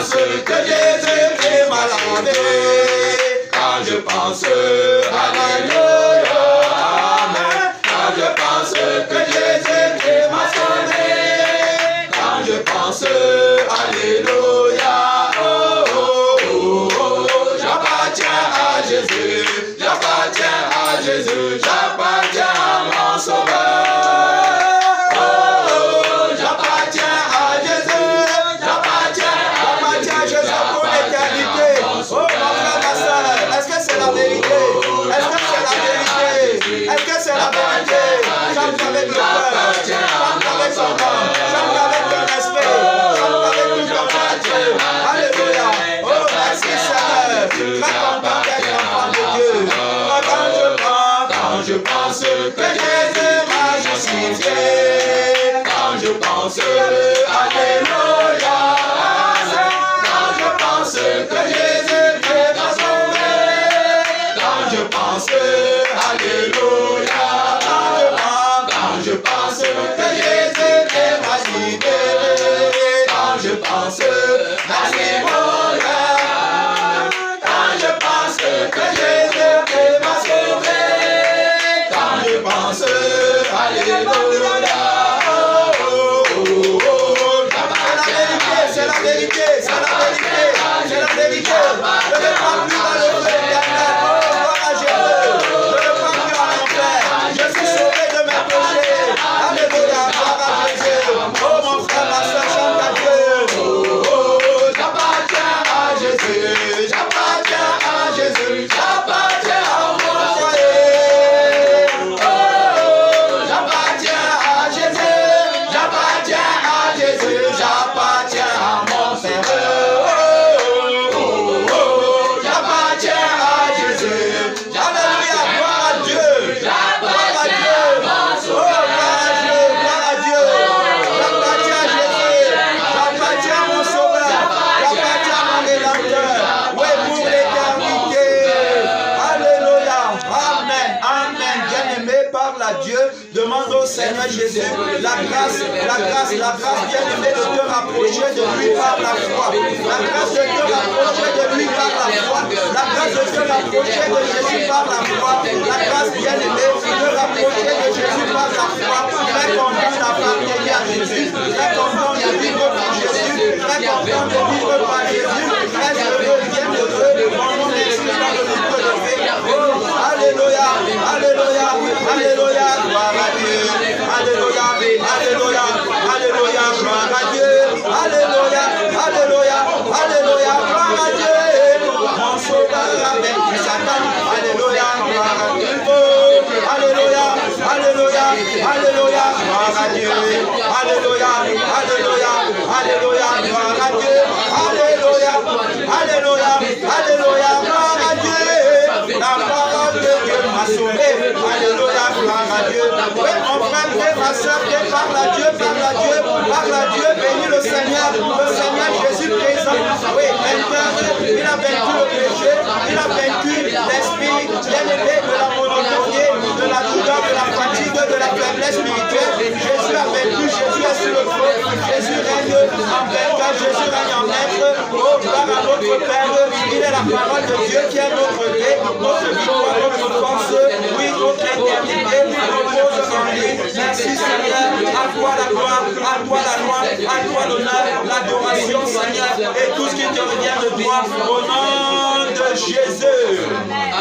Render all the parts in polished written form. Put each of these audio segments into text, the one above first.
pense que Jésus est malade, quand je pense, alléluia, amen. Quand je pense que Jésus est ma sauvée, quand je pense, alléluia, oh, oh, oh, oh, j'appartiens à Jésus, j'appartiens à Jésus, j'appartiens à mon sauveur. Chante avec le cœur, chante avec son âme, chante avec ton esprit, chante avec tout ton être. Alléluia. Oh, merci Seigneur. Très content d'être enfant de Dieu. Quand je pense que Jésus m'a justifié, quand je pense, alléluia. Quand je pense que Jésus m'a sauvé, quand je pense, alléluia. Je pense que Jésus est ma libérée, quand je pense à l'Émola, quand je pense que Jésus est ma sauvée, quand je pense à l'Émola, oh, oh, oh, oh. C'est la vérité, c'est la vérité, c'est la vérité, je ne prends plus dans le feu éternel, oh, gloire à Jésus, je ne prends plus en enfer, je suis sauvé de mes péchés. Alléluia, gloire à Jésus. Oh mon frère, ma soeur, chante à Dieu. Oh, oh, j'appartiens à Jésus, j'appartiens à Jésus, j'appartiens à mon foyer. Oh, j'appartiens à Jésus, j'appartiens à Jésus, j'appartiens à mon Père. Oh, oh, oh, j'appartiens à Jésus. Alléluia, gloire à Dieu. Gloire à Dieu. Demande au Seigneur Jésus la grâce bien-aimée de te rapprocher de lui par la foi. La grâce de te rapprocher de lui par la foi. La grâce de te rapprocher de Jésus par la foi. La grâce bien-aimée de te rapprocher de Jésus par la foi. Très content d'appartenir à Jésus. Très content de vivre pour Jésus. Très content de vivre par Jésus. Très heureux, bien heureux. Mon nom est inscrit dans le livre de vie. Oh, alléluia, alléluia, alléluia. Gloire à Dieu, alléluia, alléluia, alléluia, gloire à Dieu, alléluia, alléluia, alléluia, gloire à Dieu, mon sauveur a vaincu Satan, alléluia, gloire à Dieu, oh, alléluia, alléluia, alléluia, gloire à Dieu, alléluia, alléluia, alléluia, gloire à Dieu, alléluia, alléluia, alléluia, gloire à Dieu, la parole de Dieu m'a sauvé, alléluia, gloire à Dieu. Oui, mon frère, ma soeur, parle à Dieu, bénis le Seigneur Jésus présent. Oui, il a vaincu le péché, il a vaincu l'esprit bien-aimé de la monotonie, de la douleur, de la fatigue, de la faiblesse spirituelle. Jésus a vaincu, Jésus est sur le trône, Jésus règne en vainqueur, Jésus règne en maître. Oh, gloire à notre Père, il est la parole de Dieu qui est notre paix, notre victoire, notre force, oui, notre éternité, repose en lui. Merci Seigneur, à toi la gloire, à toi la gloire, à toi l'honneur, l'adoration Seigneur, et tout ce qui te revient de toi, au nom de Jésus.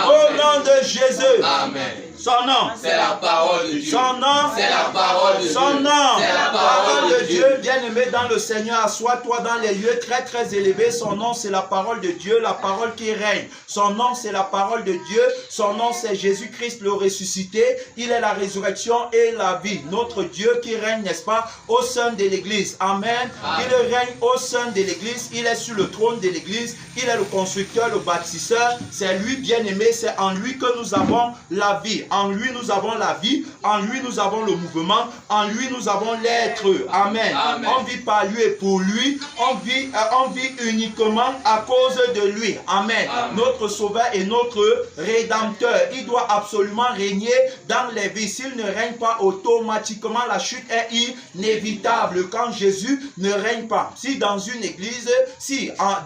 Au nom de Jésus. Amen. Son nom, c'est la parole de Dieu. Son nom, c'est la parole de Dieu. Son nom, c'est la parole de Dieu. Bien-aimé dans le Seigneur, assois-toi dans les lieux très très élevés. Son nom, c'est la parole de Dieu, la parole qui règne. Son nom, c'est la parole de Dieu. Son nom, c'est Jésus-Christ le ressuscité. Il est la résurrection et la vie. Notre Dieu qui règne, n'est-ce pas, au sein de l'Église. Amen. Il règne au sein de l'Église. Il est sur le trône de l'Église. Il est le constructeur, le bâtisseur. C'est lui, bien-aimé. C'est en lui que nous avons la vie. En lui, nous avons la vie. En lui, nous avons le mouvement. En lui, nous avons l'être. Amen. Amen. On vit par lui et pour lui. On vit uniquement à cause de lui. Amen. Amen. Notre sauveur et notre rédempteur. Il doit absolument régner dans les vies. S'il ne règne pas, automatiquement la chute est inévitable quand Jésus ne règne pas. Si dans une église,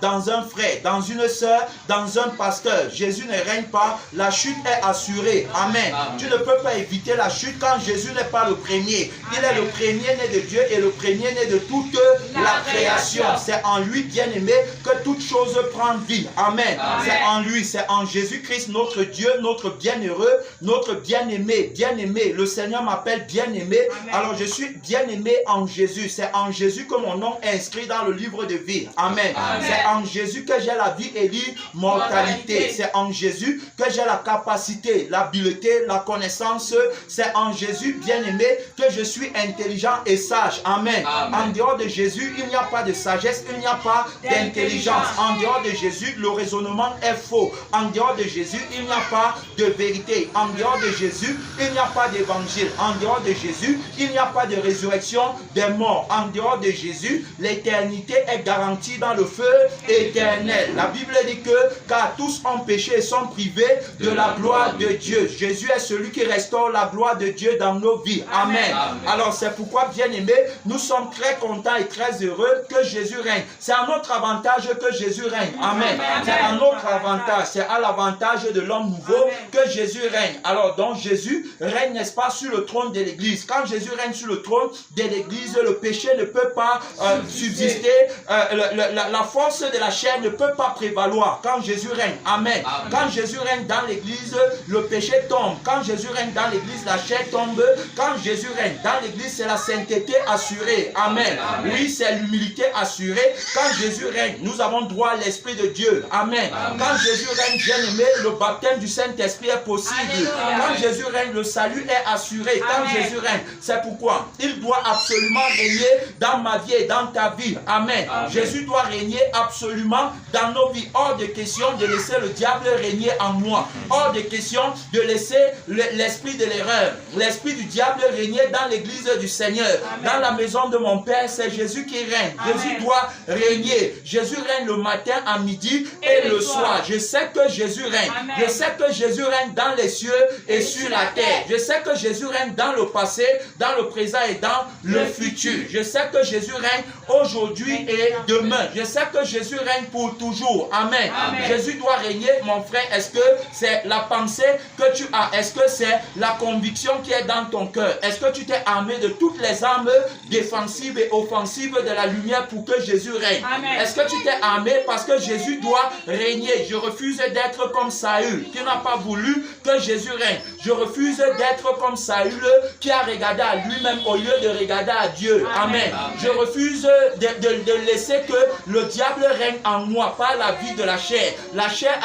dans un frère, dans une sœur, dans un pasteur, Jésus ne règne pas, la chute est assurée. Amen. Amen. Tu ne peux pas éviter la chute quand Jésus n'est pas le premier. Il est le premier né de Dieu et le premier né de toute la création. C'est en lui, bien-aimé, que toute chose prend vie. Amen. C'est en lui, c'est en Jésus-Christ, notre Dieu, notre bienheureux, notre bien-aimé. Bien-aimé, le Seigneur m'appelle bien-aimé. Alors je suis bien-aimé en Jésus. C'est en Jésus que mon nom est inscrit dans le livre de vie. Amen. Amen. C'est en Jésus que j'ai la vie et l'immortalité. C'est en Jésus que j'ai la capacité, l'habileté, la connaissance. C'est en Jésus, bien-aimé, que je suis intelligent et sage. Amen. Amen. En dehors de Jésus, il n'y a pas de sagesse, il n'y a pas d'intelligence. En dehors de Jésus, le raisonnement est faux. En dehors de Jésus, il n'y a pas de vérité. En dehors de Jésus, il n'y a pas d'évangile. En dehors de Jésus, il n'y a pas de résurrection des morts. En dehors de Jésus, l'éternité est garantie dans le feu éternel. La Bible dit que car tous ont péché et sont privés de la gloire de Dieu. Jésus est celui qui restaure la gloire de Dieu dans nos vies. Amen. Amen. Alors c'est pourquoi, bien-aimés, nous sommes très contents et très heureux que Jésus règne. C'est à notre avantage que Jésus règne. Amen. C'est à notre avantage, c'est à l'avantage de l'homme nouveau que Jésus règne. Alors donc Jésus règne, n'est-ce pas, sur le trône de l'Église. Quand Jésus règne sur le trône de l'Église, le péché ne peut pas subsister. La force de la chair ne peut pas prévaloir quand Jésus règne. Amen. Amen. Quand Jésus règne dans l'Église, le péché tombe. Quand Jésus règne dans l'Église, la chair tombe. Quand Jésus règne dans l'Église, c'est la sainteté assurée. Amen. Amen. Oui, c'est l'humilité assurée. Quand Jésus règne, nous avons droit à l'Esprit de Dieu. Amen. Amen. Quand Jésus règne, bien-aimé, le baptême du Saint-Esprit est possible. Amen. Quand Jésus règne, le salut est assuré. Quand Amen. Jésus règne, c'est pourquoi il doit absolument régner dans ma vie et dans ta vie. Amen. Amen. Jésus doit régner absolument dans nos vies. Hors de question de laisser le diable régner en moi. Hors de question de laisser l'esprit de l'erreur, l'esprit du diable régner dans l'église du Seigneur. Amen. Dans la maison de mon Père, c'est Jésus qui règne. Amen. Jésus doit régner. Jésus règne le matin, à midi et le soir. Je sais que Jésus règne. Amen. Je sais que Jésus règne dans les cieux et sur la terre. Je sais que Jésus règne dans le passé, dans le présent et dans le futur. Je sais que Jésus règne aujourd'hui et demain. Je sais que Jésus règne pour toujours. Amen. Amen. Jésus doit régner, mon frère. Est-ce que c'est la pensée que tu as? Est-ce que c'est la conviction qui est dans ton cœur? Est-ce que tu t'es armé de toutes les armes défensives et offensives de la lumière pour que Jésus règne? Est-ce que tu t'es armé parce que Jésus doit régner? Je refuse d'être comme Saül qui n'a pas voulu que Jésus règne. Je refuse d'être comme Saül qui a regardé à lui-même au lieu de regarder à Dieu. Amen. Amen. Je refuse de laisser que le diable règne en moi par la vie de la chair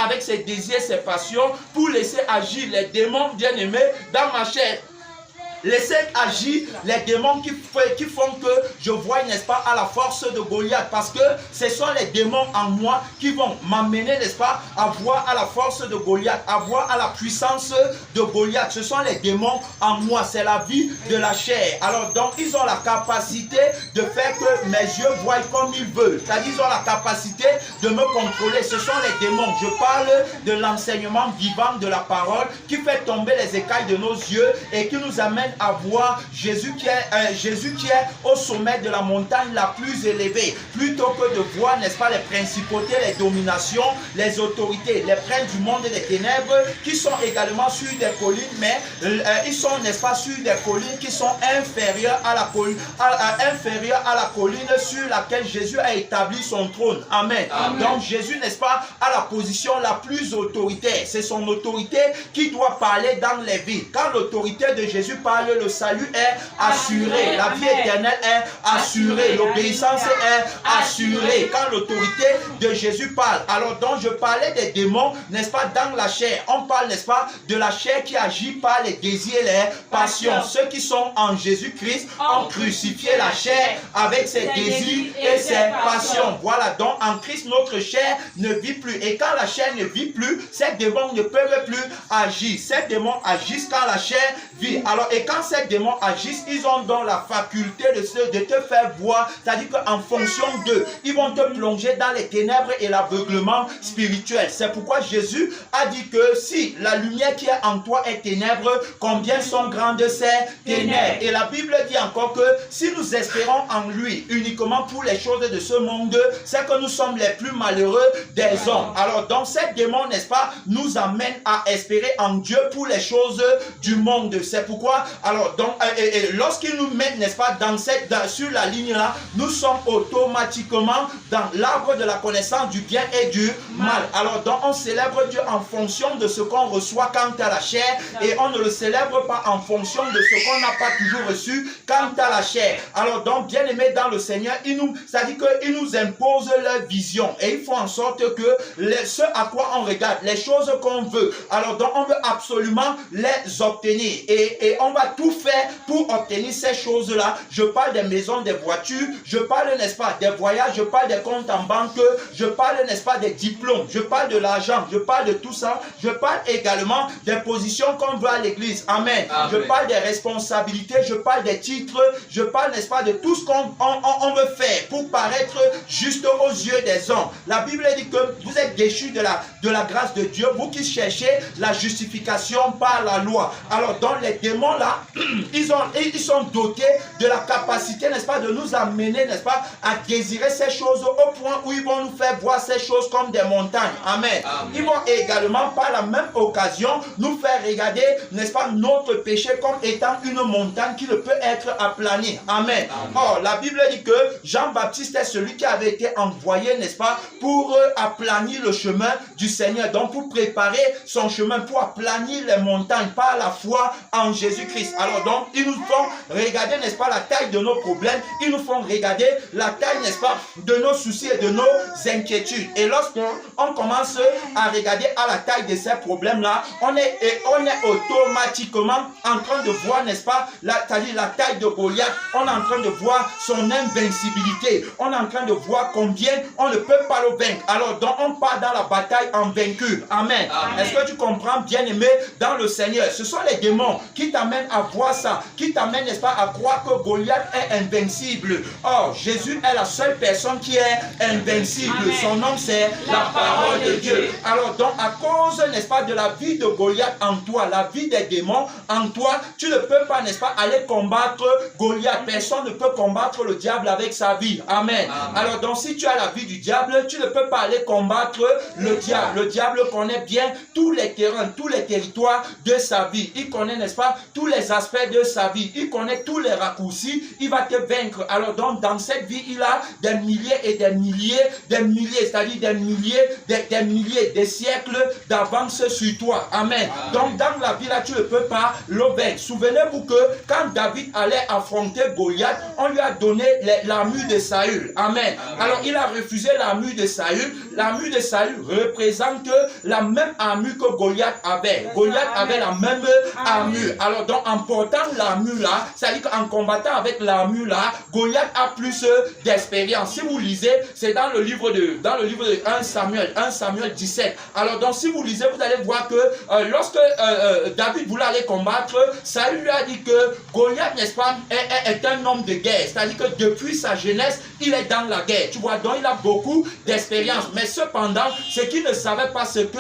avec ses désirs, ses passions, pour laisser agir les démons bien-aimés dans ma chair. Laissez agir les démons qui font que je vois, n'est-ce pas, à la force de Goliath. Parce que ce sont les démons en moi qui vont m'amener, n'est-ce pas, à voir à la force de Goliath, à voir à la puissance de Goliath. Ce sont les démons en moi. C'est la vie de la chair. Alors donc, ils ont la capacité de faire que mes yeux voient comme ils veulent. C'est-à-dire, ils ont la capacité de me contrôler. Ce sont les démons. Je parle de l'enseignement vivant de la parole qui fait tomber les écailles de nos yeux et qui nous amène à voir Jésus qui est au sommet de la montagne la plus élevée, plutôt que de voir, n'est-ce pas, les principautés, les dominations, les autorités, les princes du monde et des ténèbres qui sont également sur des collines, mais ils sont, n'est-ce pas, sur des collines qui sont inférieures à la colline sur laquelle Jésus a établi son trône. Amen. Amen. Donc Jésus, n'est-ce pas, a la position la plus autoritaire. C'est son autorité qui doit parler dans les vies. Quand l'autorité de Jésus parle parle, le salut est assuré. La vie éternelle est assurée. L'obéissance est assurée. Quand l'autorité de Jésus parle. Alors donc je parlais des démons, n'est-ce pas, dans la chair. On parle, n'est-ce pas, de la chair qui agit par les désirs et les passions. Ceux qui sont en Jésus-Christ ont crucifié la chair avec ses désirs et ses passions. Voilà, donc en Christ, notre chair ne vit plus. Et quand la chair ne vit plus, ces démons ne peuvent plus agir. Ces démons agissent quand la chair vit. Alors, et quand ces démons agissent, ils ont donc la faculté de te faire voir, c'est-à-dire qu'en fonction d'eux, ils vont te plonger dans les ténèbres et l'aveuglement spirituel. C'est pourquoi Jésus a dit que si la lumière qui est en toi est ténèbre, combien sont grandes ces ténèbres. Et la Bible dit encore que si nous espérons en lui uniquement pour les choses de ce monde, c'est que nous sommes les plus malheureux des hommes. Alors donc ces démons, n'est-ce pas, nous amènent à espérer en Dieu pour les choses du monde. C'est pourquoi, alors donc, lorsqu'ils nous mettent, n'est-ce pas, sur la ligne là, nous sommes automatiquement dans l'arbre de la connaissance du bien et du mal. Alors donc on célèbre Dieu en fonction de ce qu'on reçoit quant à la chair et on ne le célèbre pas en fonction de ce qu'on n'a pas toujours reçu quant à la chair. Alors donc, bien aimé dans le Seigneur, c'est-à-dire qu'ils nous imposent leur vision et ils font en sorte que ce à quoi on regarde, les choses qu'on veut, alors donc on veut absolument les obtenir et on va tout faire pour obtenir ces choses-là. Je parle des maisons, des voitures, je parle, n'est-ce pas, des voyages, je parle des comptes en banque, je parle, n'est-ce pas, des diplômes, je parle de l'argent, je parle de tout ça, je parle également des positions qu'on veut à l'église. Amen. Amen. Je parle des responsabilités, je parle des titres, je parle, n'est-ce pas, de tout ce qu'on veut faire pour paraître juste aux yeux des hommes. La Bible dit que vous êtes déchus de la grâce de Dieu, vous qui cherchez la justification par la loi. Alors donc les démons là, ils sont dotés de la capacité, n'est-ce pas, de nous amener, n'est-ce pas, à désirer ces choses au point où ils vont nous faire voir ces choses comme des montagnes. Amen. Amen. Ils vont également par la même occasion nous faire regarder, n'est-ce pas, notre péché comme étant une montagne qui ne peut être aplanie. Amen. Amen. Or, la Bible dit que Jean-Baptiste est celui qui avait été envoyé, n'est-ce pas, pour aplanir le chemin du Seigneur. Donc, pour préparer son chemin, pour aplanir les montagnes par la foi en Jésus-Christ. Alors donc, ils nous font regarder, n'est-ce pas, la taille de nos problèmes. Ils nous font regarder la taille, n'est-ce pas, de nos soucis et de nos inquiétudes. Et lorsqu'on commence à regarder à la taille de ces problèmes-là, on est automatiquement en train de voir, n'est-ce pas, la taille de Goliath. On est en train de voir son invincibilité. On est en train de voir combien on ne peut pas le vaincre. Alors donc, on part dans la bataille en vaincu. Amen. Amen. Est-ce que tu comprends, bien-aimé dans le Seigneur? Ce sont les démons qui t'amènent à voir ça, qui t'amènent, n'est-ce pas, à croire que Goliath est invincible. Or, Jésus est la seule personne qui est invincible. Amen. Son nom, c'est la parole de Dieu. Alors donc, à cause, n'est-ce pas, de la vie de Goliath en toi, la vie des démons en toi, tu ne peux pas, n'est-ce pas, aller combattre Goliath. Personne ne peut combattre le diable avec sa vie. Amen. Amen. Alors donc, si tu as la vie du diable, tu ne peux pas aller combattre le diable. Le diable connaît bien tous les terrains, tous les territoires de sa vie. Il connaît, n'est-ce pas, tous les aspects de sa vie. Il connaît tous les raccourcis. Il va te vaincre. Alors donc, dans cette vie, il a des milliers et des milliers, c'est-à-dire des milliers, des siècles d'avance sur toi. Amen. Amen. Donc, dans la vie là, tu ne peux pas le vaincre. Souvenez-vous que quand David allait affronter Goliath, on lui a donné l'armure de Saül. Amen. Amen. Alors, il a refusé l'armure de Saül. L'armure de Saül représente la même armure que Goliath avait. Goliath avait la même armure. Alors, donc, en portant l'armure là, c'est-à-dire qu'en combattant avec l'armure là, Goliath a plus d'expérience. Si vous lisez, c'est dans le livre de 1 Samuel 17. Alors, donc, si vous lisez, vous allez voir que lorsque David voulait aller combattre, Saül lui a dit que Goliath, n'est-ce pas, est un homme de guerre. C'est-à-dire que depuis sa jeunesse, il est dans la guerre. Tu vois, donc il a beaucoup d'expérience. Mais cependant, ce qu'il ne savait pas, c'est que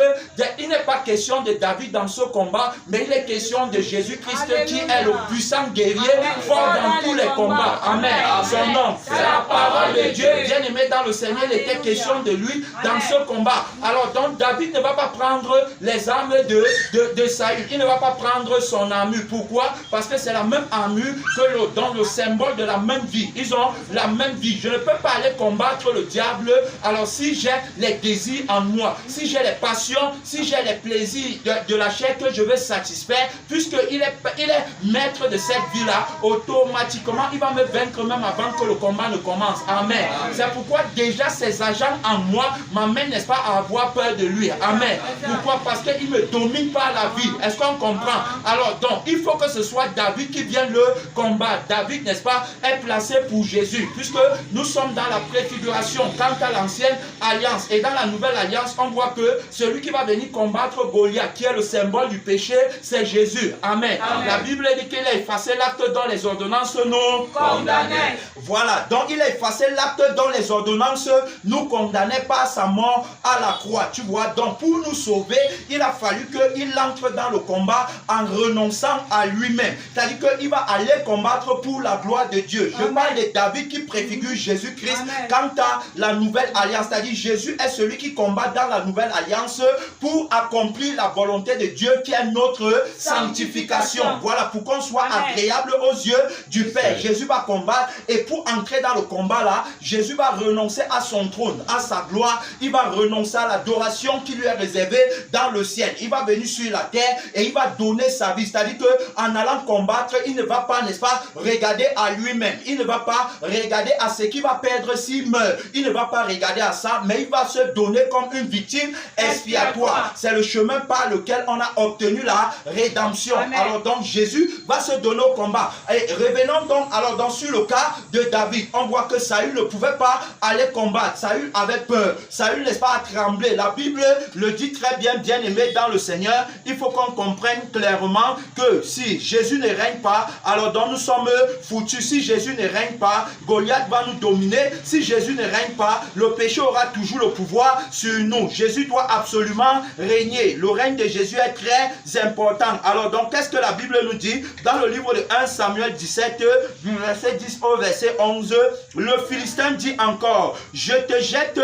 il n'est pas question de David dans ce combat, mais il est question de Jésus-Christ qui est le puissant guerrier fort dans tous les combats. Amen. Son nom, c'est la parole de Dieu. Bien aimé dans le Seigneur, il était question de lui dans ce combat. Alors donc, David ne va pas prendre les armes de Saül. Il ne va pas prendre son armure. Pourquoi? Parce que c'est la même armure que dans le symbole de la même vie. Ils ont la même vie. Je ne peux pas aller combattre le diable. Alors si j'ai les désirs en moi, si j'ai les passions, si j'ai les plaisirs de la chair que je veux satisfaire, puisqu'il est qu'il est maître de cette vie-là, automatiquement, il va me vaincre même avant que le combat ne commence. Amen. C'est pourquoi déjà ces agents en moi m'amènent, n'est-ce pas, à avoir peur de lui. Amen. Pourquoi? Parce qu'il me domine par la vie. Est-ce qu'on comprend? Alors donc, il faut que ce soit David qui vienne le combattre. David, n'est-ce pas, est placé pour Jésus, puisque nous sommes dans la préfiguration quant à l'ancienne alliance. Et dans la nouvelle alliance, on voit que celui qui va venir combattre Goliath, qui est le symbole du péché, c'est Jésus. Amen. Amen. La Bible dit qu'il a effacé l'acte dont les ordonnances nous condamnaient. Voilà, donc il a effacé l'acte dont les ordonnances nous condamnaient par sa mort à la croix. Tu vois, donc pour nous sauver, il a fallu qu'il entre dans le combat en renonçant à lui-même. C'est-à-dire qu'il va aller combattre pour la gloire de Dieu. Je parle de David qui préfigure Jésus-Christ quant à la nouvelle alliance. C'est-à-dire Jésus est celui qui combat dans la nouvelle alliance pour accomplir la volonté de Dieu qui est notre sanctification. Voilà, pour qu'on soit agréable aux yeux du Père. Jésus va combattre et pour entrer dans le combat là, Jésus va renoncer à son trône, à sa gloire. Il va renoncer à l'adoration qui lui est réservée dans le ciel. Il va venir sur la terre et il va donner sa vie. C'est-à-dire qu'en allant combattre, il ne va pas, n'est-ce pas, regarder à lui-même. Il ne va pas regarder à ce qu'il va perdre s'il meurt. Il ne va pas regarder à ça, mais il va se donner comme une victime expiatoire. C'est le chemin par lequel on a obtenu la rédemption. Amen. Alors donc Jésus va se donner au combat. Et revenons donc alors dans sur le cas de David. On voit que Saül ne pouvait pas aller combattre. Saül avait peur. Saül, n'est-ce pas, a tremblé. La Bible le dit très bien, bien aimé dans le Seigneur. Il faut qu'on comprenne clairement que si Jésus ne règne pas, alors donc nous sommes foutus. Si Jésus ne règne pas, Goliath va nous dominer. Si Jésus ne règne pas, le péché aura toujours le pouvoir sur nous. Jésus doit absolument régner. Le règne de Jésus est très important. Alors donc, qu'est-ce que la Bible nous dit? Dans le livre de 1 Samuel 17, du verset 10 au verset 11, le Philistin dit encore, je jette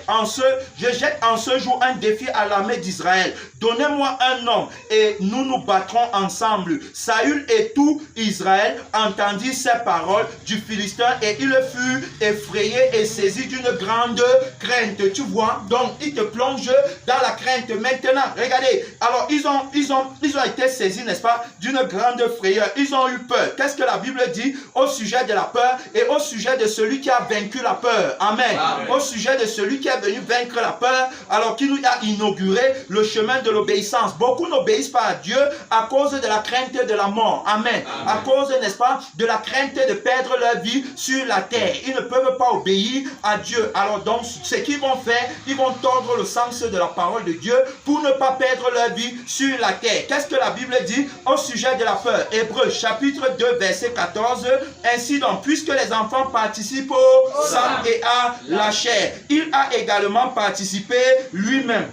en ce jour un défi à l'armée d'Israël. Donnez-moi un homme et nous nous battrons ensemble. Saül et tout Israël entendirent ces paroles du Philistin et il fut effrayé et saisi d'une grande crainte. Tu vois, donc il te plonge dans la crainte. Maintenant, regardez, alors ils ont été saisis, n'est-ce pas, d'une grande frayeur. Ils ont eu peur. Qu'est-ce que la Bible dit au sujet de la peur et au sujet de celui qui a vaincu la peur? Amen. Amen. Au sujet de celui qui est venu vaincre la peur, alors qu'il nous a inauguré le chemin de l'obéissance. Beaucoup n'obéissent pas à Dieu à cause de la crainte de la mort. Amen. Amen. À cause, n'est-ce pas, de la crainte de perdre leur vie sur la terre. Ils ne peuvent pas obéir à Dieu. Alors donc, ce qu'ils vont faire, ils vont tordre le sens de la parole de Dieu pour ne pas perdre leur vie sur la terre. Qu'est-ce que la Bible dit au sujet de la peur? Hébreux chapitre 2 verset 14. Ainsi donc, puisque les enfants participent au sang et à la chair, il a également participé lui-même,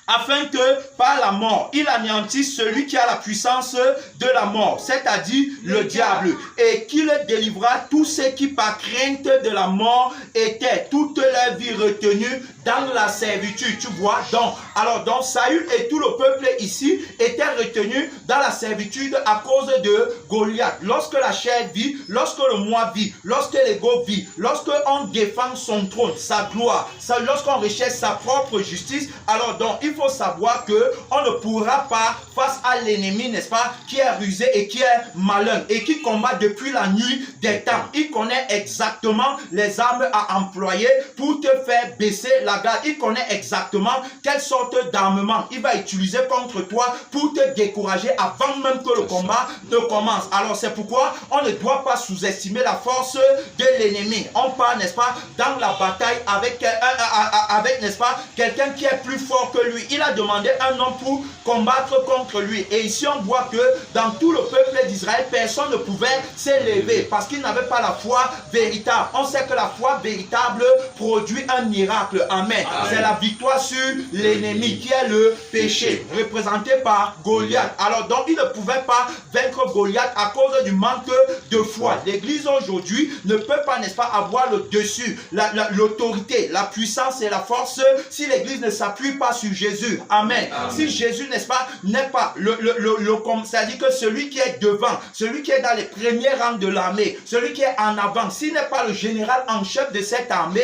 afin que par la mort, il anéantisse celui qui a la puissance de la mort, c'est-à-dire le diable, et qu'il délivra tous ceux qui par crainte de la mort étaient toute leur vie retenus dans la servitude. Tu vois, donc, alors donc Saül et tout le peuple ici étaient retenus dans la servitude à cause de Goliath. Lorsque la chair vit, lorsque le moi vit, lorsque l'ego vit, lorsque on défend son trône, sa gloire, lorsqu'on recherche sa propre justice, alors donc il faut savoir que on ne pourra pas face à l'ennemi, n'est-ce pas, qui est rusé et qui est malin et qui combat depuis la nuit des temps. Il connaît exactement les armes à employer pour te faire baisser la garde. Il connaît exactement quelle sorte d'armement il va utiliser contre toi pour te décourager avant même que le combat ne commence. Alors c'est pourquoi on ne doit pas sous-estimer la force de l'ennemi. On part, n'est-ce pas, dans la bataille avec n'est-ce pas, quelqu'un qui est plus fort que lui. Il a demandé un homme pour combattre contre lui. Et ici on voit que dans tout le peuple d'Israël, personne ne pouvait s'élever parce qu'il n'avait pas la foi véritable. On sait que la foi véritable produit un miracle. Amen. C'est la victoire sur l'ennemi qui est le péché, représenté par Goliath. Alors donc il ne pouvait pas vaincre Goliath à cause du manque de foi. L'église aujourd'hui ne peut pas, n'est-ce pas, avoir le dessus, l'autorité, la puissance et la force si l'église ne s'appuie pas sur Jésus. Jésus. Amen. Si Jésus, n'est-ce pas, n'est pas c'est-à-dire que celui qui est devant, celui qui est dans les premiers rangs de l'armée, celui qui est en avant, s'il n'est pas le général en chef de cette armée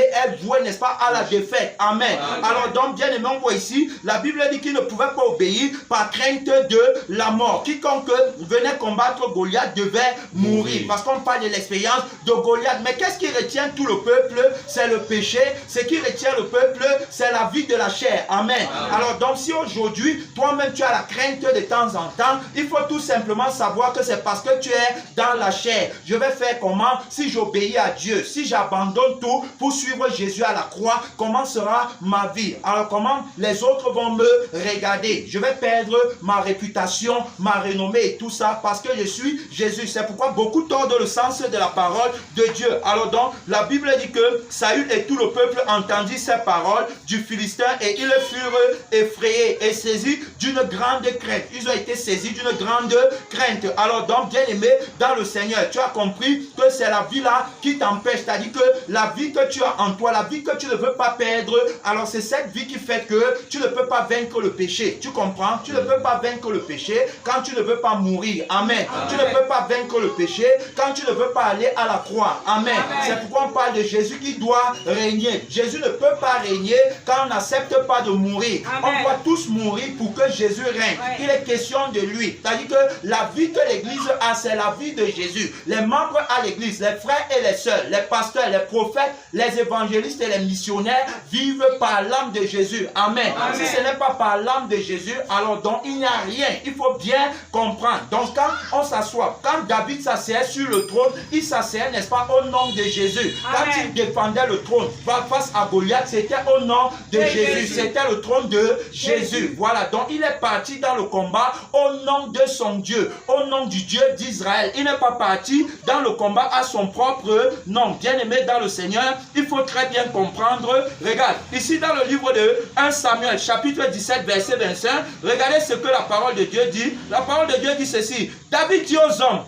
est vouée, n'est-ce pas, à la défaite. Amen. Alors donc, bien aimé, on voit ici, la Bible dit qu'il ne pouvait pas obéir par crainte de la mort. Quiconque venait combattre Goliath devait mourir. Parce qu'on parle de l'expérience de Goliath. Mais qu'est-ce qui retient tout le peuple? C'est le péché. Ce qui retient le peuple, c'est la vie de la chair. Amen. Alors donc, si aujourd'hui, toi-même, tu as la crainte de temps en temps, il faut tout simplement savoir que c'est parce que tu es dans la chair. Je vais faire comment si j'obéis à Dieu? Si j'abandonne tout pour suivre Jésus à la croix, comment sera ma vie? Alors comment les autres vont me regarder? Je vais perdre ma réputation, ma renommée et tout ça parce que je suis Jésus. C'est pourquoi beaucoup tordent le sens de la parole de Dieu. Alors donc, la Bible dit que Saül et tout le peuple entendit ces paroles du Philistin et ils furent effrayés et saisis d'une grande crainte. Ils ont été saisis d'une grande crainte. Alors donc, bien aimé dans le Seigneur, tu as compris que c'est la vie là qui t'empêche. C'est-à-dire que la vie que tu as en toi, la vie que tu ne veux pas perdre, alors c'est cette vie qui fait que tu ne peux pas vaincre le péché. Tu comprends? Tu ne peux pas vaincre le péché quand tu ne veux pas mourir. Amen. Tu ne peux pas vaincre le péché quand tu ne veux pas aller à la croix. Amen. C'est pourquoi on parle de Jésus qui doit régner. Jésus ne peut pas régner quand on n'accepte pas de mourir. On doit tous mourir pour que Jésus règne. Il est question de lui. C'est-à-dire que la vie que l'Église a, c'est la vie de Jésus. Les membres à l'Église, les frères et les sœurs, les pasteurs, les prophètes, les évangélistes et les missionnaires vivent par l'âme de Jésus. Amen. Si ce n'est pas par l'âme de Jésus, alors donc il n'y a rien. Il faut bien comprendre. Donc quand on s'assoit, quand David s'asseyait sur le trône, il s'asseyait, n'est-ce pas, au nom de Jésus. Quand il défendait le trône face à Goliath, c'était au nom de Jésus. C'était le trône de Jésus. Voilà, donc il est parti dans le combat au nom de son Dieu, au nom du Dieu d'Israël. Il n'est pas parti dans le combat à son propre nom. Bien aimé dans le Seigneur, il faut très bien comprendre. Regarde, ici dans le livre de 1 Samuel, chapitre 17, verset 25, regardez ce que la parole de Dieu dit. La parole de Dieu dit ceci. David dit aux hommes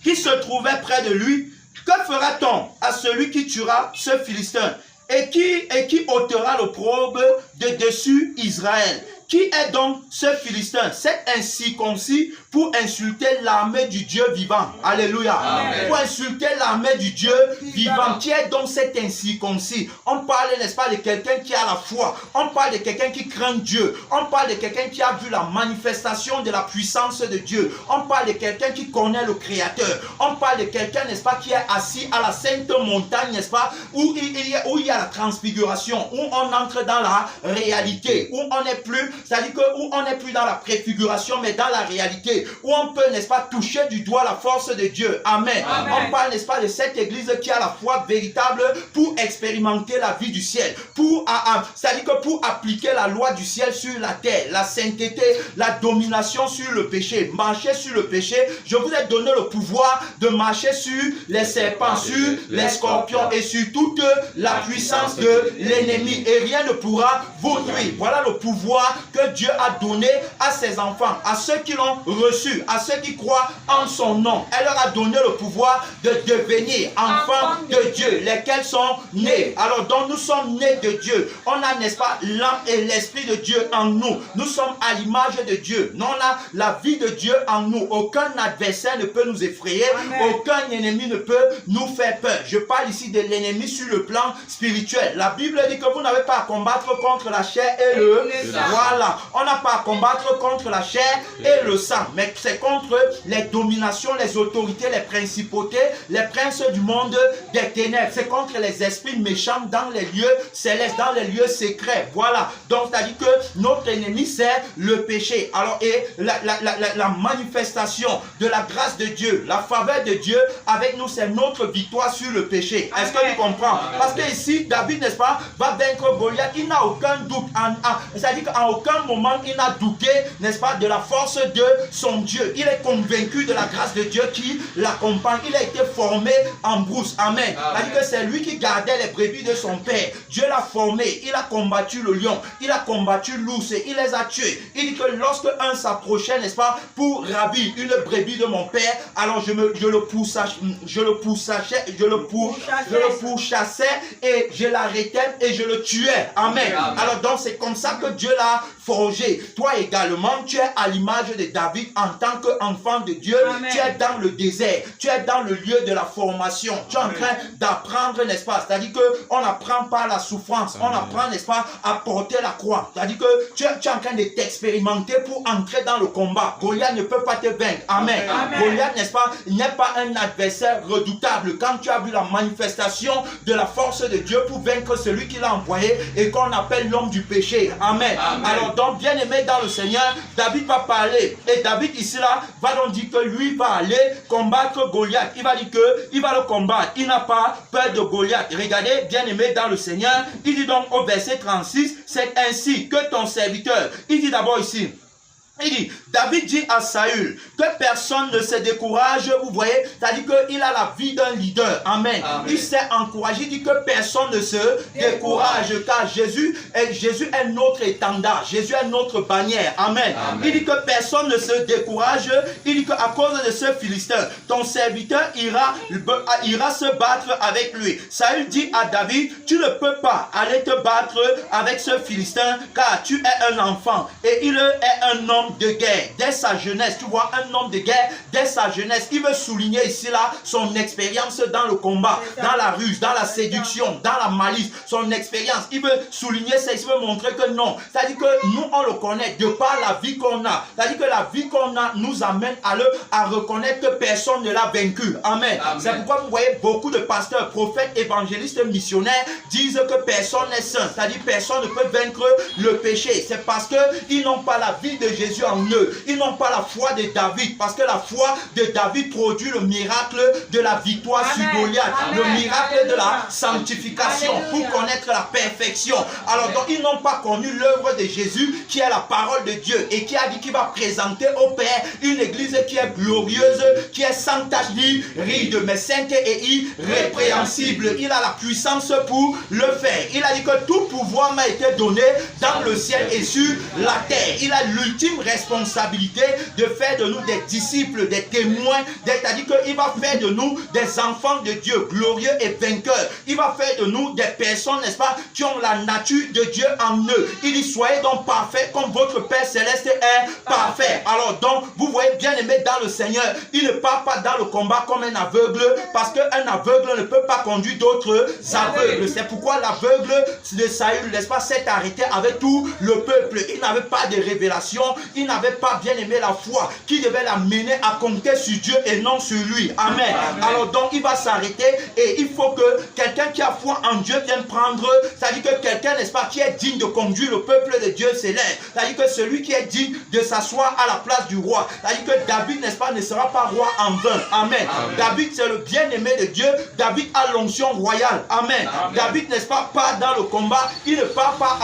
qui se trouvaient près de lui, que fera-t-on à celui qui tuera ce Philistin et qui ôtera l'opprobre de dessus Israël? Qui est donc ce Philistin? Cet incirconcis pour insulter l'armée du Dieu vivant. Alléluia. Amen. Pour insulter l'armée du Dieu vivant. Qui est donc cet incirconcis? On parle, n'est-ce pas, de quelqu'un qui a la foi. On parle de quelqu'un qui craint Dieu. On parle de quelqu'un qui a vu la manifestation de la puissance de Dieu. On parle de quelqu'un qui connaît le Créateur. On parle de quelqu'un, n'est-ce pas, qui est assis à la sainte montagne, n'est-ce pas, où il y a la transfiguration, où on entre dans la réalité, où on n'est plus, c'est-à-dire que où on n'est plus dans la préfiguration, mais dans la réalité, où on peut, n'est-ce pas, toucher du doigt la force de Dieu. Amen. Amen. On parle, n'est-ce pas, de cette église qui a la foi véritable pour expérimenter la vie du ciel, c'est-à-dire que pour appliquer la loi du ciel sur la terre, la sainteté, la domination sur le péché, marcher sur le péché. Je vous ai donné le pouvoir de marcher sur les serpents, sur les scorpions et sur toute la puissance de l'ennemi, et rien ne pourra vous nuire. Voilà le pouvoir que Dieu a donné à ses enfants, à ceux qui l'ont reçu, à ceux qui croient en son nom. Elle leur a donné le pouvoir de devenir enfants de Dieu, lesquels sont nés. Alors donc nous sommes nés de Dieu. On a, n'est-ce pas, l'âme et l'esprit de Dieu en nous. Nous sommes à l'image de Dieu. Nous, on a la vie de Dieu en nous. Aucun adversaire ne peut nous effrayer. Amen. Aucun ennemi ne peut nous faire peur. Je parle ici de l'ennemi sur le plan spirituel. La Bible dit que vous n'avez pas à combattre contre la chair et le sang. Voilà. On n'a pas à combattre contre la chair et le sang. Mais c'est contre les dominations, les autorités, les principautés, les princes du monde des ténèbres. C'est contre les esprits méchants dans les lieux célestes, dans les lieux secrets. Voilà. Donc, c'est-à-dire que notre ennemi, c'est le péché. Alors, et la manifestation de la grâce de Dieu, la faveur de Dieu avec nous, c'est notre victoire sur le péché. Est-ce que tu comprends? Parce que ici, David, n'est-ce pas, va vaincre Goliath. Il n'a aucun doute. C'est-à-dire qu'en aucun aucun moment il n'a douté, n'est-ce pas, de la force de son Dieu. Il est convaincu de la grâce de Dieu qui l'accompagne. Il a été formé en brousse. Amen. C'est-à-dire que c'est lui qui gardait les brebis de son père. Dieu l'a formé. Il a combattu le lion. Il a combattu l'ours et il les a tués. Il dit que lorsque un s'approchait, n'est-ce pas, pour ravir une brebis de mon père, alors je le pourchassais et je l'arrêtais et je le tuais. Amen. Alors donc c'est comme ça que Dieu l'a forgé. Toi également, tu es à l'image de David en tant qu'enfant de Dieu. Amen. Tu es dans le désert. Tu es dans le lieu de la formation. Tu es en train d'apprendre, n'est-ce pas? C'est-à-dire qu'on n'apprend pas la souffrance. Amen. On apprend, n'est-ce pas, à porter la croix. C'est-à-dire que tu es en train de t'expérimenter pour entrer dans le combat. Goliath ne peut pas te vaincre. Amen. Amen. Goliath, n'est-ce pas, n'est pas un adversaire redoutable. Quand tu as vu la manifestation de la force de Dieu pour vaincre celui qui l'a envoyé et qu'on appelle l'homme du péché. Amen. Amen. Alors donc, bien aimé dans le Seigneur, David va parler. Et David ici là va donc dire que lui va aller combattre Goliath. Il va dire que il va le combattre. Il n'a pas peur de Goliath. Regardez, bien aimé dans le Seigneur, il dit donc au verset 36, c'est ainsi que ton serviteur. Il dit d'abord ici, il dit, David dit à Saül que personne ne se décourage, vous voyez, c'est-à-dire qu'il a la vie d'un leader. Amen. Amen. Il s'est encouragé, il dit que personne ne se décourage, car Jésus est notre étendard, Jésus est notre bannière. Amen. Amen. Il dit que personne ne se décourage, il dit qu'à cause de ce Philistin, ton serviteur ira se battre avec lui. Saül dit à David, tu ne peux pas aller te battre avec ce Philistin, car tu es un enfant, et il est un homme de guerre, dès sa jeunesse. Tu vois, un homme de guerre, dès sa jeunesse. Il veut souligner ici là son expérience dans le combat, dans la ruse, dans la séduction, dans la malice, son expérience. Il veut souligner ça, il veut montrer que non. C'est-à-dire que nous, on le connaît de par la vie qu'on a. C'est-à-dire que la vie qu'on a nous amène à reconnaître que personne ne l'a vaincu. Amen. Amen. C'est pourquoi vous voyez beaucoup de pasteurs, prophètes, évangélistes, missionnaires disent que personne n'est saint. C'est-à-dire que personne ne peut vaincre le péché. C'est parce qu'ils n'ont pas la vie de Jésus en eux. Ils n'ont pas la foi de David, parce que la foi de David produit le miracle de la victoire sur Goliath, le miracle de la sanctification pour connaître la perfection. Alors donc ils n'ont pas connu l'œuvre de Jésus qui est la parole de Dieu et qui a dit qu'il va présenter au Père une église qui est glorieuse, qui est sans tache ni ride, mais sainte et irrépréhensible. Il a la puissance pour le faire. Il a dit que tout pouvoir m'a été donné dans le ciel et sur la terre. Il a l'ultime responsabilité de faire de nous des disciples, des témoins, c'est-à-dire qu'il va faire de nous des enfants de Dieu, glorieux et vainqueurs. Il va faire de nous des personnes, n'est-ce pas, qui ont la nature de Dieu en eux. Il dit, soyez donc parfaits comme votre Père Céleste est parfait. Alors donc, vous voyez, bien aimé dans le Seigneur, il ne part pas dans le combat comme un aveugle, parce qu'un aveugle ne peut pas conduire d'autres aveugles. C'est pourquoi l'aveugle de Saül, n'est-ce pas, s'est arrêté avec tout le peuple. Il n'avait pas de révélation. Il n'avait pas bien aimé la foi qui devait l'amener à compter sur Dieu et non sur lui. Amen. Amen. Alors donc il va s'arrêter et il faut que quelqu'un qui a foi en Dieu vienne prendre, c'est-à-dire que quelqu'un, n'est-ce pas, qui est digne de conduire le peuple de Dieu s'élève. C'est-à-dire que celui qui est digne de s'asseoir à la place du roi. C'est-à-dire que David, n'est-ce pas, ne sera pas roi en vain. Amen. Amen. David, c'est le bien-aimé de Dieu. David a l'onction royale. Amen. Amen. David, n'est-ce pas, part dans le combat. Il ne part pas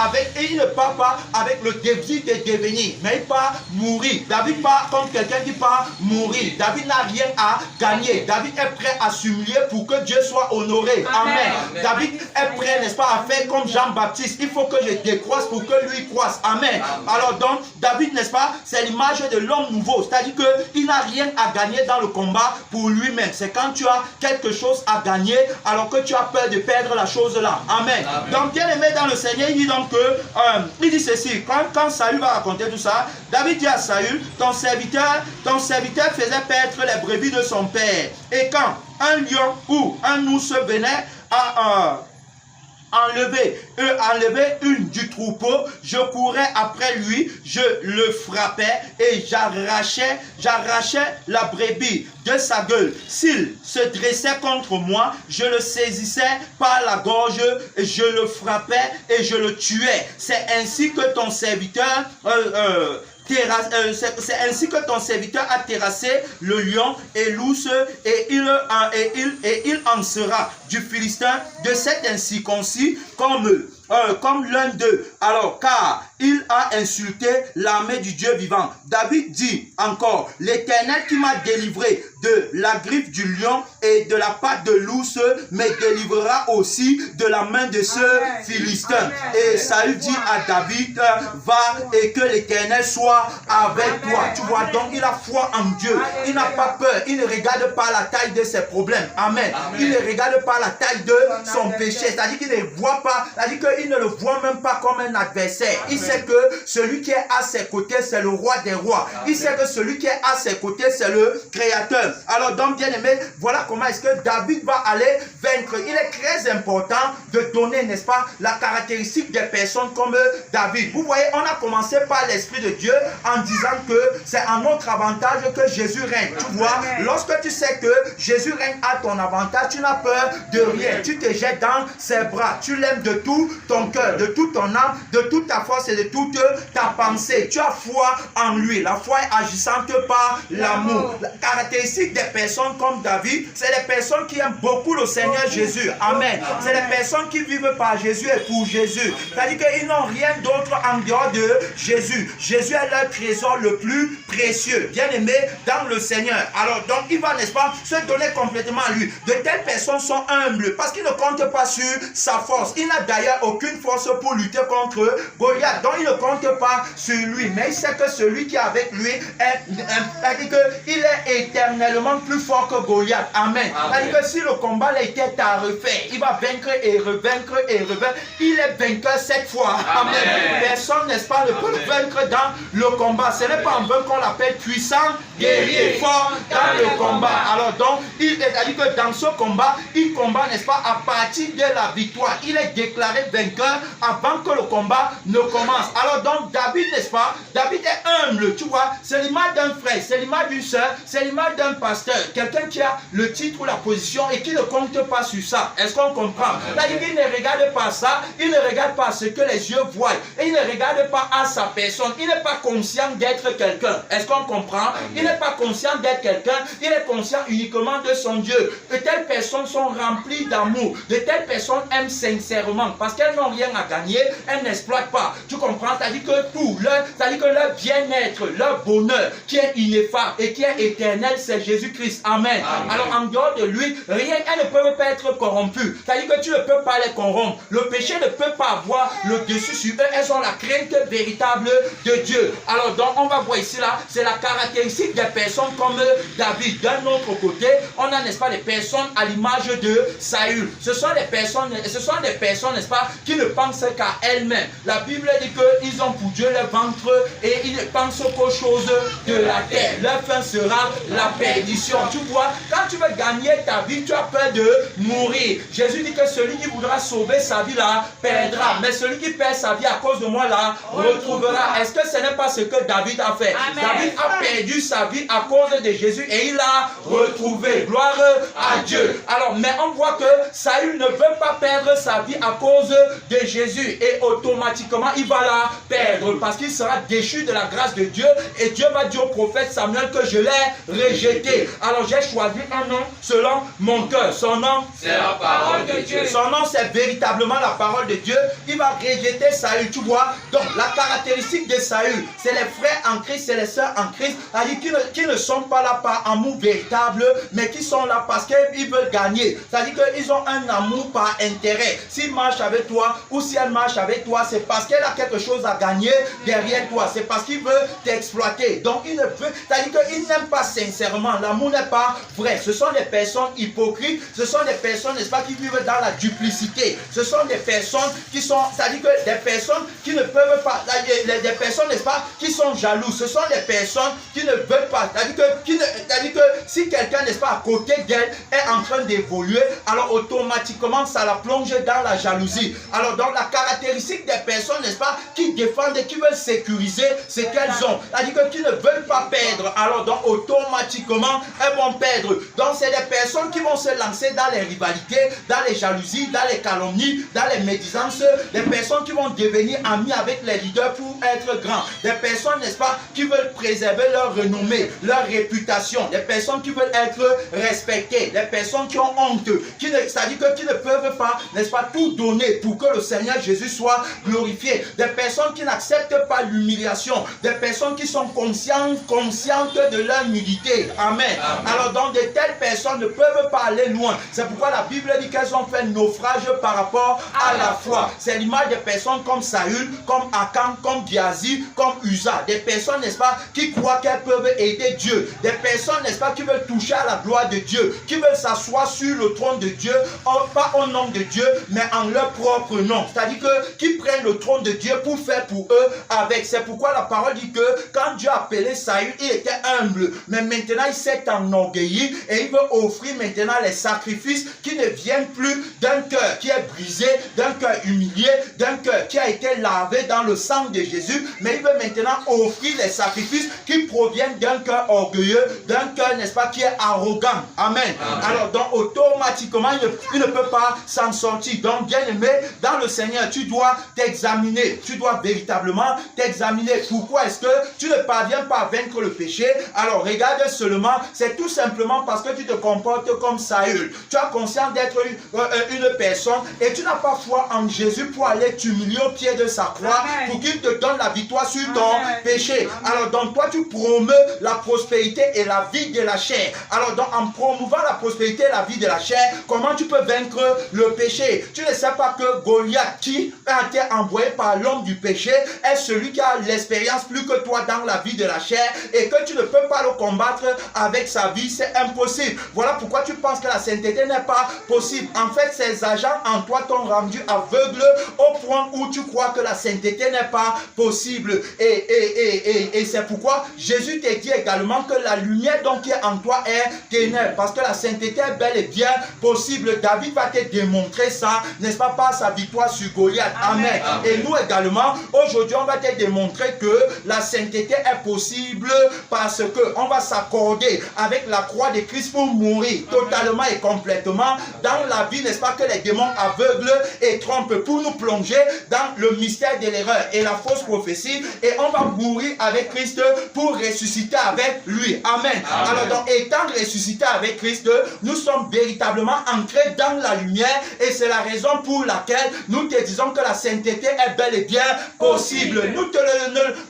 avec le désir de devenir, mais il part mourir. David part comme quelqu'un qui part mourir. David n'a rien à gagner. David est prêt à s'humilier pour que Dieu soit honoré. Amen. Amen. David est prêt, n'est-ce pas, à faire comme Jean-Baptiste. Il faut que je décroisse pour que lui croisse. Amen. Amen. Alors donc, David, n'est-ce pas, c'est l'image de l'homme nouveau. C'est-à-dire qu'il n'a rien à gagner dans le combat pour lui-même. C'est quand tu as quelque chose à gagner, alors que tu as peur de perdre la chose là. Amen. Amen. Donc, bien aimé dans le Seigneur, il dit donc que, il dit ceci, quand Saül va raconter tout ça, David dit à Saül, ton serviteur faisait perdre les brebis de son père. Et quand un lion ou un ours venait à enlever une du troupeau, je courais après lui, je le frappais et j'arrachais la brebis de sa gueule. S'il se dressait contre moi, je le saisissais par la gorge, et je le frappais et je le tuais. C'est ainsi que ton serviteur c'est ainsi que ton serviteur a terrassé le lion et l'ours, et il en sera du Philistin de cet incirconcis comme l'un d'eux. Alors, car il a insulté l'armée du Dieu vivant. David dit encore, l'Éternel qui m'a délivré de la griffe du lion et de la patte de l'ours me délivrera aussi de la main de ce Philistin. Et Saül dit à David, va et que l'Éternel soit avec toi. Tu vois, donc il a foi en Dieu. Il n'a pas peur. Il ne regarde pas la taille de ses problèmes. Amen. Il ne regarde pas la taille de son péché. C'est-à-dire qu'il ne voit pas, c'est-à-dire qu'il ne le voit même pas comme un adversaire. Il sait que celui qui est à ses côtés, c'est le roi des rois. Il sait que celui qui est à ses côtés, c'est le créateur. Alors donc, bien aimé, voilà comment est-ce que David va aller vaincre. Il est très important de donner, n'est-ce pas, la caractéristique des personnes comme David. Vous voyez, on a commencé par l'Esprit de Dieu en disant que c'est à notre avantage que Jésus règne. Tu vois, lorsque tu sais que Jésus règne à ton avantage, tu n'as peur de rien. Tu te jettes dans ses bras. Tu l'aimes de tout ton cœur, de toute ton âme, de toute ta force et de toute ta pensée. Tu as foi en lui. La foi est agissante par l'amour. La caractéristique des personnes comme David, c'est les personnes qui aiment beaucoup le Seigneur Jésus. Amen. C'est les personnes qui vivent par Jésus et pour Jésus. C'est-à-dire qu'ils n'ont rien d'autre en dehors de Jésus. Jésus est leur trésor le plus précieux, bien aimé dans le Seigneur. Alors donc il va, n'est-ce pas, se donner complètement à lui. De telles personnes sont humbles parce qu'ils ne comptent pas sur sa force. Il n'a d'ailleurs aucune force pour lutter contre Goliath. Donc il ne compte pas sur lui. Mais il sait que celui qui est avec lui c'est-à-dire qu'il est éternellement plus fort que Goliath. Amen. C'est-à-dire que si le combat était à refaire, il va vaincre et revaincre et revaincre. Il est vainqueur 7 fois. Amen. Personne, n'est-ce pas, ne peut le vaincre dans le combat. Ce n'est pas en vain qu'on l'appelle puissant, guerrier, fort dans le combat. Alors donc, c'est-à-dire que dans ce combat, il combat, n'est-ce pas, à partir de la victoire. Il est déclaré vainqueur avant que le combat ne commence. Alors donc, David, n'est-ce pas, David est humble, tu vois. C'est l'image d'un frère, c'est l'image d'une soeur, c'est l'image d'un pasteur. Quelqu'un qui a le titre ou la position et qui ne compte pas sur ça. Est-ce qu'on comprend? C'est-à-dire qu'il ne regarde pas ça, il ne regarde pas ce que les yeux voient. Et il ne regarde pas à sa personne. Il n'est pas conscient d'être quelqu'un. Est-ce qu'on comprend? Il n'est pas conscient d'être quelqu'un. Il est conscient uniquement de son Dieu. De telles personnes sont remplies d'amour. De telles personnes aiment sincèrement parce qu'elles n'ont rien à gagner. Elles n'exploitent pas. Tu comprends? C'est-à-dire que tout, c'est-à-dire que leur bien-être, leur bonheur qui est ineffable et qui est éternel, c'est Jésus-Christ. Amen. Alors en dehors de lui, rien, elles ne peuvent pas être corrompues. C'est-à-dire que tu ne peux pas les corrompre. Le péché ne peut pas avoir le dessus sur eux. Elles ont la crainte véritable de Dieu. Alors donc on va voir ici là, c'est la caractéristique des personnes comme David. D'un autre côté, on a, n'est-ce pas, des personnes à l'image de Saül. Ce sont des personnes, n'est-ce pas, qui ne pensent qu'à elles-mêmes. La Bible dit qu'ils ont pour Dieu le ventre et ils ne pensent qu'aux choses de la terre. Leur fin sera la perdition. Tu vois, quand tu veux gagner ta vie, tu as peur de mourir. Jésus dit que celui qui voudra sauver sa vie la perdra. Mais celui qui perd sa vie à cause de moi la retrouvera. Est-ce que ce n'est pas ce que David a fait? Amen. David a perdu sa vie à cause de Jésus et il l'a retrouvé. Gloire à Dieu. Alors, mais on voit que Saül ne veut pas perdre sa vie à cause de Jésus et automatiquement il va la perdre parce qu'il sera déchu de la grâce de Dieu et Dieu va dire au prophète Samuel que je l'ai rejeté. Alors j'ai choisi un nom selon mon cœur. Son nom, c'est la parole de Dieu. Son nom, c'est véritablement la parole de Dieu. Il va rejeter Saül, tu vois. Donc la caractéristique de Saül, c'est les frères en Christ, c'est les sœurs en Christ, qui ne sont pas là par amour véritable, mais qui sont là parce qu'ils veulent gagner. C'est-à-dire qu'ils ont un amour par intérêt. S'il marche avec toi ou si elle marche avec toi, c'est parce qu'elle a quelque chose à gagner derrière toi. C'est parce qu'il veut t'exploiter. Donc il ne veut, c'est-à-dire qu'il n'aime pas sincèrement. L'amour n'est pas vrai. Ce sont des personnes hypocrites. Ce sont des personnes, n'est-ce pas, qui vivent dans la duplicité. Ce sont des personnes qui sont, c'est-à-dire que des personnes qui ne peuvent pas, des personnes, n'est-ce pas, qui sont jalouses. Ce sont des personnes qui ne veulent pas, c'est-à-dire que si quelqu'un, n'est-ce pas, à côté d'elle est en train d'évoluer, alors automatiquement ça la plonge dans la jalousie. Alors donc la caractéristique des personnes, n'est-ce pas, qui défendent et qui veulent sécuriser ce qu'elles ont, c'est-à-dire que qui ne veulent pas perdre, alors donc automatiquement elles vont perdre. Donc c'est des personnes qui vont se lancer dans les rivalités, dans les jalousies, dans les calomnies, dans les médisances, des personnes qui vont devenir amies avec les leaders pour pour être grand. Des personnes, n'est-ce pas, qui veulent préserver leur renommée, leur réputation. Des personnes qui veulent être respectées. Des personnes qui ont honte. C'est-à-dire qui ne peuvent pas, n'est-ce pas, tout donner pour que le Seigneur Jésus soit glorifié. Des personnes qui n'acceptent pas l'humiliation. Des personnes qui sont conscientes de leur nudité. Amen. Alors donc de telles personnes ne peuvent pas aller loin. C'est pourquoi la Bible dit qu'elles ont fait naufrage par rapport à la foi. C'est l'image des personnes comme Saül, comme Akan, comme Giazi, comme Uza. Des personnes, n'est-ce pas, qui croient qu'elles peuvent aider Dieu. Des personnes, n'est-ce pas, qui veulent toucher à la gloire de Dieu. Qui veulent s'asseoir sur le trône de Dieu, pas au nom de Dieu, mais en leur propre nom. C'est-à-dire qui prennent le trône de Dieu pour faire pour eux avec. C'est pourquoi la parole dit que quand Dieu a appelé Saül, il était humble. Mais maintenant, il s'est enorgueilli et il veut offrir maintenant les sacrifices qui ne viennent plus d'un cœur qui est brisé, d'un cœur humilié, d'un cœur qui a été lavé dans le sang de Jésus. Mais il veut maintenant offrir les sacrifices qui proviennent d'un cœur orgueilleux, d'un cœur, n'est-ce pas, qui est arrogant. Amen. Alors donc automatiquement, il ne peut pas s'en sortir. Donc bien aimé, dans le Seigneur, tu dois t'examiner. Tu dois véritablement t'examiner. Pourquoi est-ce que tu ne parviens pas à vaincre le péché? Alors regarde seulement, c'est tout simplement parce que tu te comportes comme Saül. Tu as conscience d'être une personne et tu n'as pas foi en Jésus pour aller t'humilier au pied de sa croix pour qu'il te donne la victoire sur ton péché. Alors donc toi tu promeus la prospérité et la vie de la chair. Alors donc en promouvant la prospérité et la vie de la chair, comment tu peux vaincre le péché? Tu ne sais pas que Goliath, qui a été envoyé par l'homme du péché, est celui qui a l'expérience plus que toi dans la vie de la chair et que tu ne peux pas le combattre avec sa vie, c'est impossible. Voilà pourquoi tu penses que la sainteté n'est pas possible. En fait, ces agents en toi t'ont rendu aveugle au point où tu crois que la sainteté n'est pas possible. Et c'est pourquoi Jésus t'a dit également que la lumière donc qui est en toi est ténèbres, parce que la sainteté est bel et bien possible. David va te démontrer ça, n'est-ce pas, par sa victoire sur Goliath. Amen. Et nous également, aujourd'hui, on va te démontrer que la sainteté est possible parce que on va s'accorder avec la croix de Christ pour mourir totalement et complètement dans la vie, n'est-ce pas, que les démons aveuglent et trompent, pour nous plonger dans le mystère de l'erreur et la fausse prophétie, et on va mourir avec Christ pour ressusciter avec lui. Amen. Alors donc, étant ressuscité avec Christ, nous sommes véritablement entrés dans la lumière et c'est la raison pour laquelle nous te disons que la sainteté est bel et bien possible.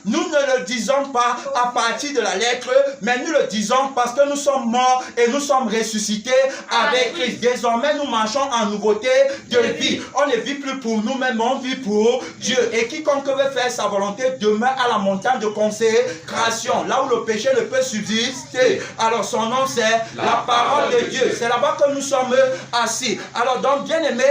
Nous ne le disons pas à partir de la lettre, mais nous le disons parce que nous sommes morts et nous sommes ressuscités avec Christ. Désormais, nous marchons en nouveauté de vie. On ne vit plus pour nous-mêmes, on vit pour Dieu. Et quiconque veut faire sa volonté demeure à la montagne de consécration, là où le péché ne peut subsister. Alors son nom c'est la parole de Dieu. C'est là-bas que nous sommes assis. Alors donc, bien aimé,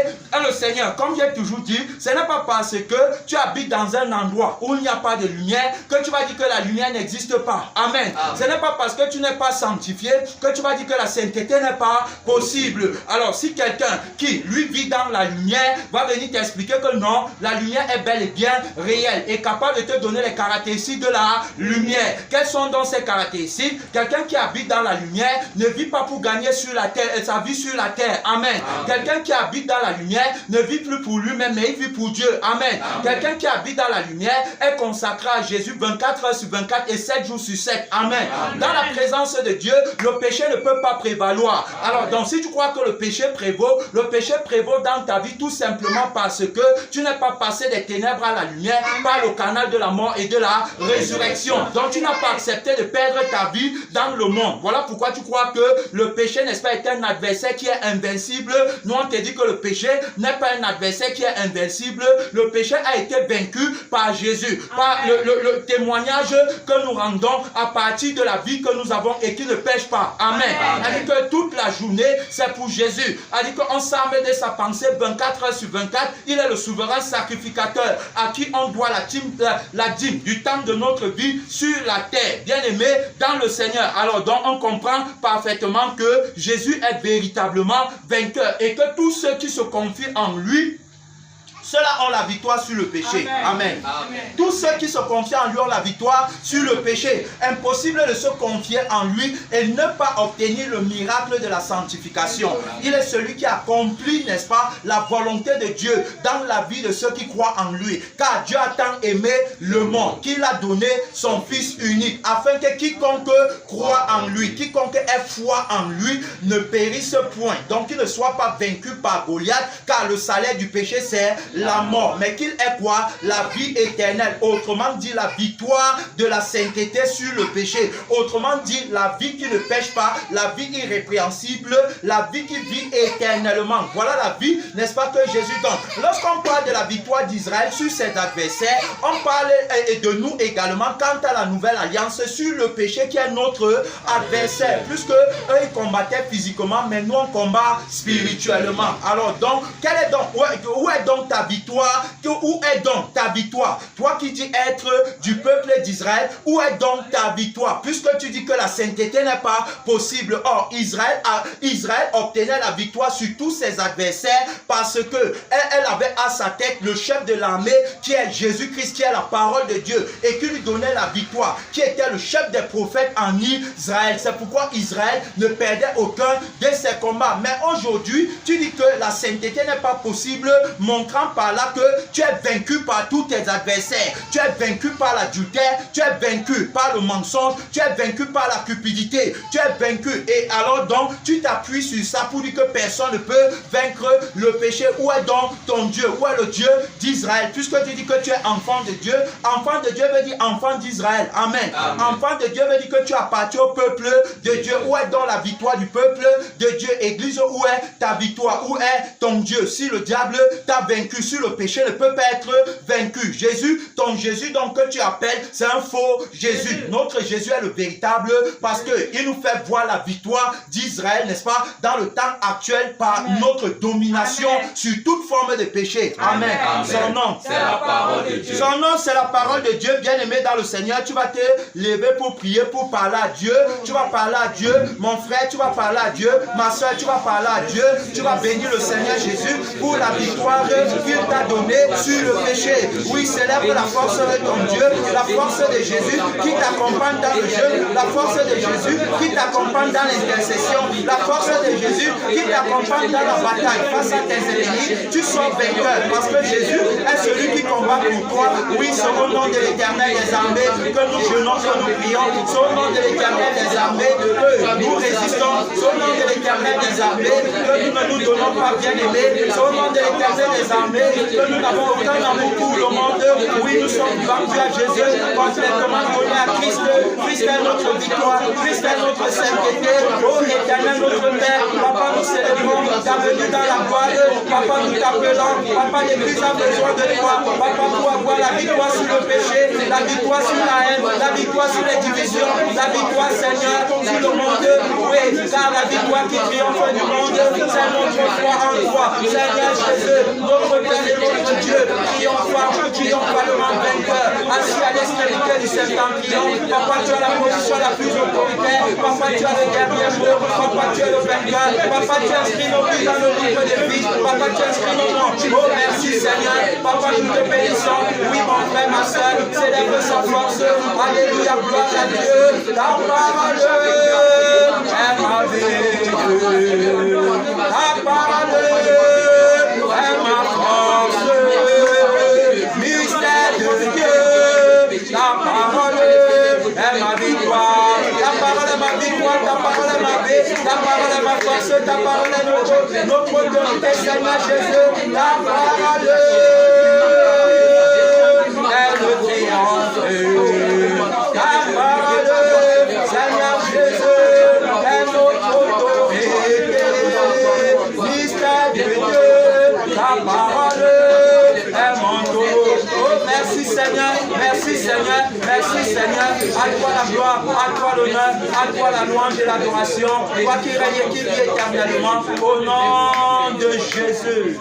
le Seigneur, comme j'ai toujours dit, ce n'est pas parce que tu habites dans un endroit où il n'y a pas de lumière que tu vas dire que la lumière n'existe pas. Amen. Ce n'est pas parce que tu n'es pas sanctifié que tu vas dire que la sainteté n'est pas possible. Alors si quelqu'un qui lui vit dans la lumière va venir t'expliquer que non, la lumière est bel et bien réelle et capable de te donner les caractéristiques de la lumière. Quelles sont donc ces caractéristiques? Quelqu'un qui habite dans la lumière ne vit pas pour gagner sur la terre, sa vie sur la terre. Amen. Quelqu'un qui habite dans la lumière ne vit plus pour lui-même, mais il vit pour Dieu. Amen. Quelqu'un qui habite dans la lumière est consacré à Jésus 24 heures sur 24 et 7 jours sur 7. Amen. Dans la présence de Dieu, le péché ne peut pas prévaloir. Alors donc si tu crois que le péché prévaut dans ta vie tout simplement parce que tu n'es pas passé des ténèbres à la lumière par le canal de la mort et de la résurrection. Donc tu n'as pas accepté de perdre ta vie dans le monde. Voilà pourquoi tu crois que le péché, n'est-ce pas, est un adversaire qui est invincible. Nous on te dit que le péché n'est pas un adversaire qui est invincible. Le péché a été vaincu par Jésus, par le témoignage que nous rendons à partir de la vie que nous avons et qui ne pêche pas. Amen. Elle dit que toute la journée c'est pour Jésus. Elle dit qu'on s'arme de sa pensée 24 heures sur 24. Il est le souverain sacrificateur à qui on doit la dîme du temps de notre vie sur la terre. Bien aimé dans le Seigneur. Alors donc on comprend parfaitement que Jésus est véritablement vainqueur et que tous ceux qui se confient en lui ceux-là ont la victoire sur le péché. Amen. Tous ceux qui se confient en lui ont la victoire sur le péché. Impossible de se confier en lui et ne pas obtenir le miracle de la sanctification. Il est celui qui accomplit, n'est-ce pas, la volonté de Dieu dans la vie de ceux qui croient en lui. Car Dieu a tant aimé le monde qu'il a donné son Fils unique, afin que quiconque croit en lui, quiconque ait foi en lui, ne périsse point. Donc qu'il ne soit pas vaincu par Goliath, car le salaire du péché c'est la mort. Mais qu'il ait quoi? La vie éternelle. Autrement dit, la victoire de la sainteté sur le péché. Autrement dit, la vie qui ne pêche pas, la vie irrépréhensible, la vie qui vit éternellement. Voilà la vie, n'est-ce pas, que Jésus donne. Lorsqu'on parle de la victoire d'Israël sur ses adversaires, on parle de nous également quant à la nouvelle alliance sur le péché qui est notre adversaire. Puisque eux ils combattaient physiquement, mais nous on combat spirituellement. Alors donc, où est donc ta victoire? Où est donc ta victoire? Toi qui dis être du peuple d'Israël, où est donc ta victoire? Puisque tu dis que la sainteté n'est pas possible. Or, Israël obtenait la victoire sur tous ses adversaires parce que elle avait à sa tête le chef de l'armée qui est Jésus-Christ, qui est la parole de Dieu et qui lui donnait la victoire, qui était le chef des prophètes en Israël. C'est pourquoi Israël ne perdait aucun de ses combats. Mais aujourd'hui, tu dis que la sainteté n'est pas possible, montrant par là que tu es vaincu par tous tes adversaires. Tu es vaincu par l'adultère, tu es vaincu par le mensonge, tu es vaincu par la cupidité, tu es vaincu. Et alors donc, tu t'appuies sur ça pour dire que personne ne peut vaincre le péché. Où est donc ton Dieu? Où est le Dieu d'Israël? Puisque tu dis que tu es enfant de Dieu veut dire enfant d'Israël. Amen. Enfant de Dieu veut dire que tu appartiens au peuple de Dieu. Où est donc la victoire du peuple de Dieu? Église, où est ta victoire? Où est ton Dieu? Si le diable t'a vaincu, si le péché ne peut pas être vaincu. Jésus, ton Jésus donc que tu appelles, c'est un faux Jésus. Notre Jésus est le véritable parce qu'il nous fait voir la victoire d'Israël, n'est-ce pas, dans le temps actuel par notre domination sur toute forme de péché. Amen. Son nom, c'est la parole de Dieu. Son nom, c'est la parole de Dieu. Bien-aimé dans le Seigneur, tu vas te lever pour prier, pour parler à Dieu. Tu vas parler à Dieu. Mon frère, tu vas parler à Dieu. Ma soeur, tu vas parler à Dieu. Tu vas bénir le Seigneur Jésus pour la victoire qu'il t'a donnée sur le péché. Oui, célèbre la force de ton Dieu, la force de Jésus qui t'accompagne dans le jeu, la force de Jésus qui t'accompagne dans l'intercession, la force de Jésus qui t'accompagne dans la bataille face à tes ennemis. Tu sors vainqueur parce que Jésus est celui qui combat pour toi. Oui, c'est au nom de l'Éternel des armées que nous jeûnons, que nous prions. C'est au nom de l'Éternel des armées que nous résistons. C'est au nom de l'Éternel des armées que nous ne nous donnons pas bien aimés. C'est au nom de l'Éternel des armées que nous n'avons aucun amour pour le monde. Oui, nous sommes vendus à Jésus, complètement donnés à Christ. Christ est notre victoire, Christ est notre sainteté. Oh Éternel, notre Père, Papa, nous célébrons ta venue dans la gloire. Papa, nous t'appelons. Papa, l'Église a besoin de toi. Papa, pour avoir la victoire sur le péché, la victoire sur la haine, la victoire sur les divisions, la victoire, Seigneur, sur le monde. Oui, car la victoire qui triomphe du monde, c'est notre foi en toi. Seigneur Jésus, notre Père et notre Dieu, triomphalement vainqueur, assis à l'extrémité du septentrion. Papa, tu as la position la plus autoritaire. Papa, tu as le dernier mot. Papa, tu es le vainqueur. Papa, tu inscris nos vies dans le livre de vie. Papa, tu inscris nos noms. Oh, merci Seigneur. Papa, nous te bénissons. Oui, mon frère, ma soeur, célèbre sa force. Alléluia, gloire à Dieu. Ta parole est ma vie. Ta parole est ma force. Mystère de Dieu. Ta parole est ma victoire. Ta parole est ma victoire. Ta parole est ma vie. Ta parole est ma force. Ta parole est notre autorité, Seigneur Jésus. Ta parole est le triomphe. Ta parole, Seigneur Jésus, est notre autorité. Mystère de Dieu. Ta parole est mon tour. Oh, merci Seigneur, merci Seigneur, merci Seigneur. À toi la gloire, à toi l'honneur, à toi la louange et l'adoration. Toi qui règnes et qui vis éternellement, au nom de Jésus.